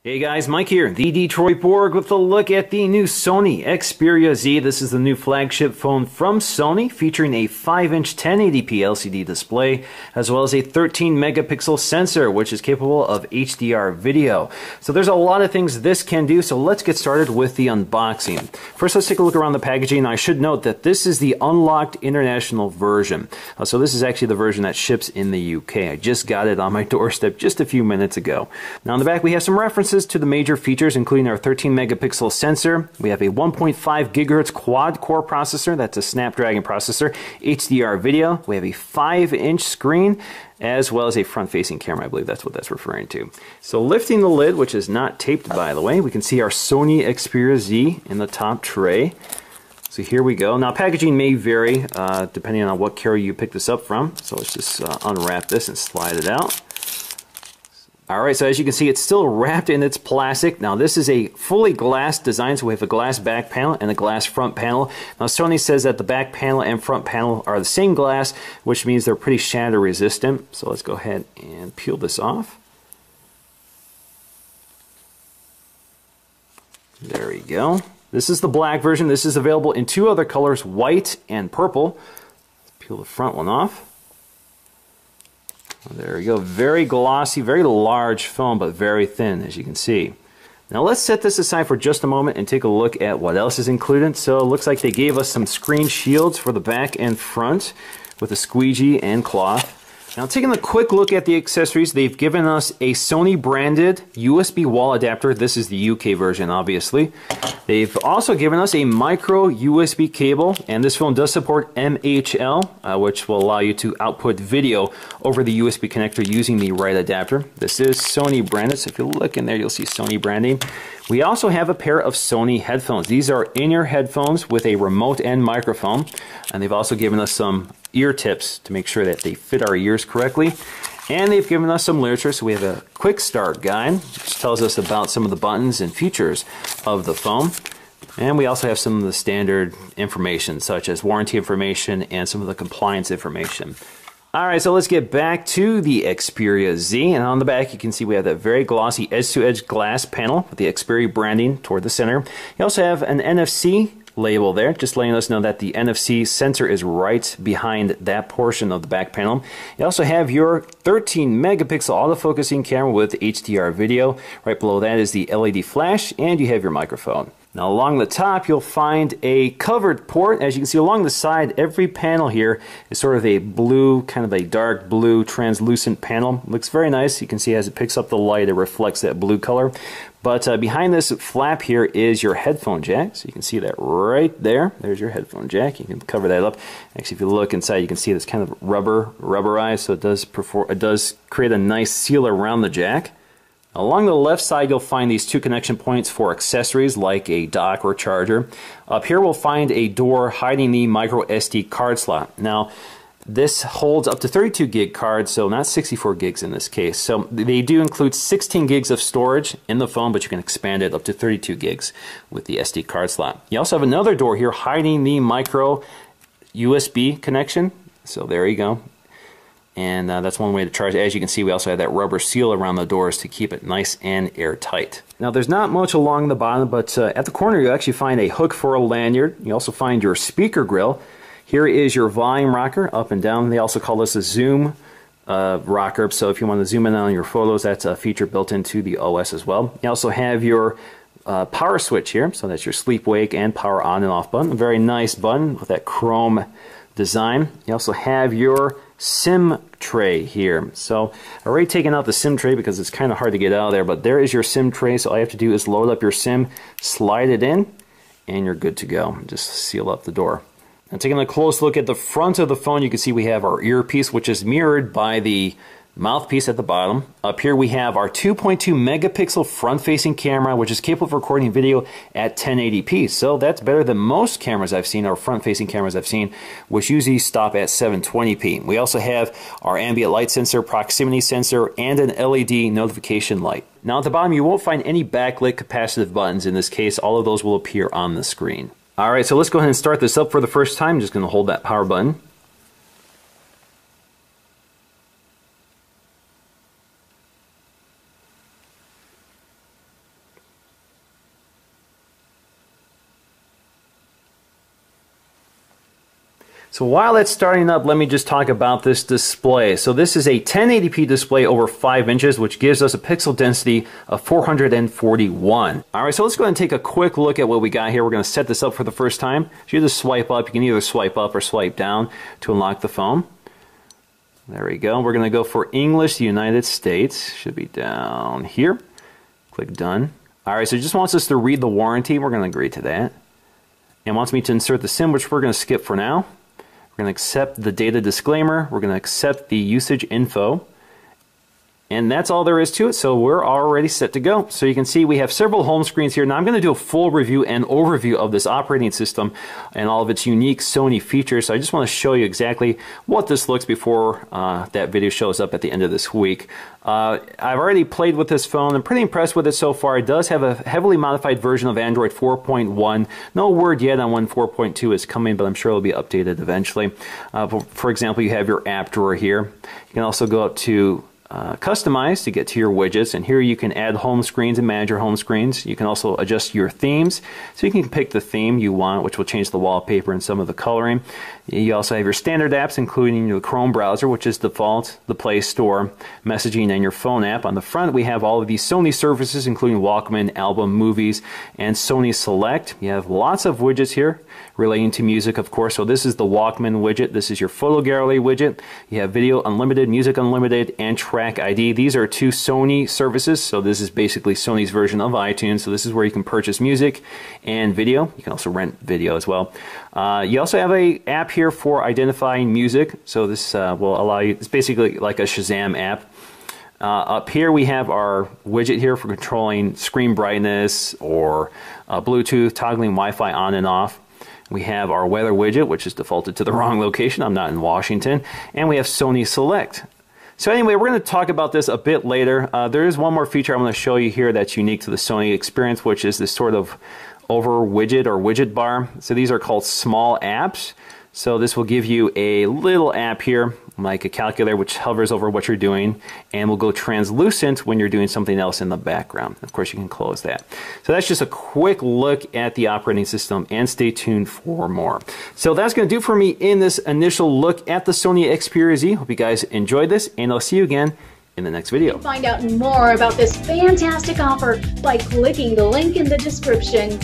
Hey guys, Mike here, the Detroit Borg with a look at the new Sony Xperia Z. This is the new flagship phone from Sony, featuring a 5-inch 1080p LCD display, as well as a 13-megapixel sensor, which is capable of HDR video. So there's a lot of things this can do, so let's get started with the unboxing. First, let's take a look around the packaging. I should note that this is the unlocked international version. So this is actually the version that ships in the UK. I just got it on my doorstep just a few minutes ago. Now on the back, we have some references to the major features, including our 13-megapixel sensor. We have a 1.5 gigahertz quad-core processor. That's a Snapdragon processor. HDR video. We have a 5-inch screen, as well as a front-facing camera. I believe that's what that's referring to. So lifting the lid, which is not taped, by the way, we can see our Sony Xperia Z in the top tray. So here we go. Now packaging may vary depending on what carrier you pick this up from. So let's just unwrap this and slide it out. Alright, so as you can see, it's still wrapped in its plastic. Now this is a fully glass design, so we have a glass back panel and a glass front panel. Now Sony says that the back panel and front panel are the same glass, which means they're pretty shatter resistant. So let's go ahead and peel this off. There we go. This is the black version. This is available in two other colors, white and purple. Let's peel the front one off. There we go. Very glossy, very large phone, but very thin, as you can see. Now let's set this aside for just a moment and take a look at what else is included. So it looks like they gave us some screen shields for the back and front with a squeegee and cloth. Now taking a quick look at the accessories, they've given us a Sony branded USB wall adapter. This is the UK version, obviously. They've also given us a micro USB cable, and this phone does support MHL, which will allow you to output video over the USB connector using the right adapter. This is Sony branded, so if you look in there, you'll see Sony branding. We also have a pair of Sony headphones. These are in-ear headphones with a remote and microphone, and they've also given us some ear tips to make sure that they fit our ears correctly. And they've given us some literature, so we have a quick start guide, which tells us about some of the buttons and features of the phone. And we also have some of the standard information, such as warranty information and some of the compliance information. Alright, so let's get back to the Xperia Z, and on the back you can see we have that very glossy edge-to-edge glass panel with the Xperia branding toward the center. You also have an NFC label there, just letting us know that the NFC sensor is right behind that portion of the back panel. You also have your 13-megapixel autofocusing camera with HDR video. Right below that is the LED flash, and you have your microphone. Now along the top you'll find a covered port. As you can see along the side, every panel here is sort of a blue, kind of a dark blue translucent panel. Looks very nice. You can see as it picks up the light it reflects that blue color. But behind this flap here is your headphone jack. So you can see that right there. There's your headphone jack. You can cover that up. Actually, if you look inside, you can see this kind of rubberized, so it does create a nice seal around the jack. Along the left side, you'll find these two connection points for accessories like a dock or charger. Up here, we'll find a door hiding the micro SD card slot. Now, this holds up to 32 gig cards, so not 64 gigs in this case. So they do include 16 gigs of storage in the phone, but you can expand it up to 32 gigs with the SD card slot. You also have another door here hiding the micro USB connection. So there you go. And that's one way to charge it. As you can see, we also have that rubber seal around the doors to keep it nice and airtight. Now there's not much along the bottom, but at the corner you actually find a hook for a lanyard. You also find your speaker grill. Here is your volume rocker, up and down. They also call this a zoom rocker, so if you want to zoom in on your photos, that's a feature built into the OS as well. You also have your power switch here, so that's your sleep, wake, and power on and off button. A very nice button with that chrome design. You also have your SIM tray here. So I've already taken out the SIM tray because it's kind of hard to get out of there, but there is your SIM tray, so all you have to do is load up your SIM, slide it in, and you're good to go. Just seal up the door. Now taking a close look at the front of the phone, you can see we have our earpiece, which is mirrored by the mouthpiece at the bottom. Up here we have our 2.2 megapixel front-facing camera, which is capable of recording video at 1080p. So that's better than most cameras I've seen, or front-facing cameras I've seen, which usually stop at 720p. We also have our ambient light sensor, proximity sensor, and an LED notification light. Now at the bottom you won't find any backlit capacitive buttons. In this case, all of those will appear on the screen. Alright, so let's go ahead and start this up for the first time. I'm just going to hold that power button. So while that's starting up, let me just talk about this display. So this is a 1080p display over 5 inches, which gives us a pixel density of 441. All right, so let's go ahead and take a quick look at what we got here. We're going to set this up for the first time. So you just swipe up. You can either swipe up or swipe down to unlock the phone. There we go. We're going to go for English, United States. Should be down here. Click done. All right, so it just wants us to read the warranty. We're going to agree to that. And wants me to insert the SIM, which we're going to skip for now. We're going to accept the data disclaimer. We're going to accept the usage info. And that's all there is to it, so we're already set to go. So you can see we have several home screens here. Now I'm going to do a full review and overview of this operating system and all of its unique Sony features. So I just want to show you exactly what this looks before that video shows up at the end of this week. I've already played with this phone. I'm pretty impressed with it so far. It does have a heavily modified version of Android 4.1. No word yet on when 4.2 is coming, but I'm sure it'll be updated eventually. For example, you have your app drawer here. You can also go up to customize to get to your widgets, and here you can add home screens and manage your home screens. You can also adjust your themes, so you can pick the theme you want, which will change the wallpaper and some of the coloring. You also have your standard apps, including your Chrome browser, which is default, the Play Store, messaging, and your phone app. On the front, we have all of these Sony services, including Walkman, Album, Movies, and Sony Select. You have lots of widgets here relating to music, of course. So this is the Walkman widget. This is your photo gallery widget. You have Video Unlimited, Music Unlimited, and Track ID. These are two Sony services. So this is basically Sony's version of iTunes. So this is where you can purchase music and video. You can also rent video as well. You also have an app here for identifying music. So this will allow you, it's basically like a Shazam app. Up here we have our widget here for controlling screen brightness or Bluetooth, toggling Wi-Fi on and off. We have our weather widget, which is defaulted to the wrong location. I'm not in Washington. And we have Sony Select. So anyway, we're going to talk about this a bit later. There is one more feature I'm going to show you here that's unique to the Sony experience, which is this sort of over widget or widget bar. So these are called small apps. So this will give you a little app here, like a calculator, which hovers over what you're doing and will go translucent when you're doing something else in the background. Of course, you can close that. So that's just a quick look at the operating system, and stay tuned for more. So that's going to do for me in this initial look at the Sony Xperia Z. Hope you guys enjoyed this, and I'll see you again in the next video. Find out more about this fantastic offer by clicking the link in the description.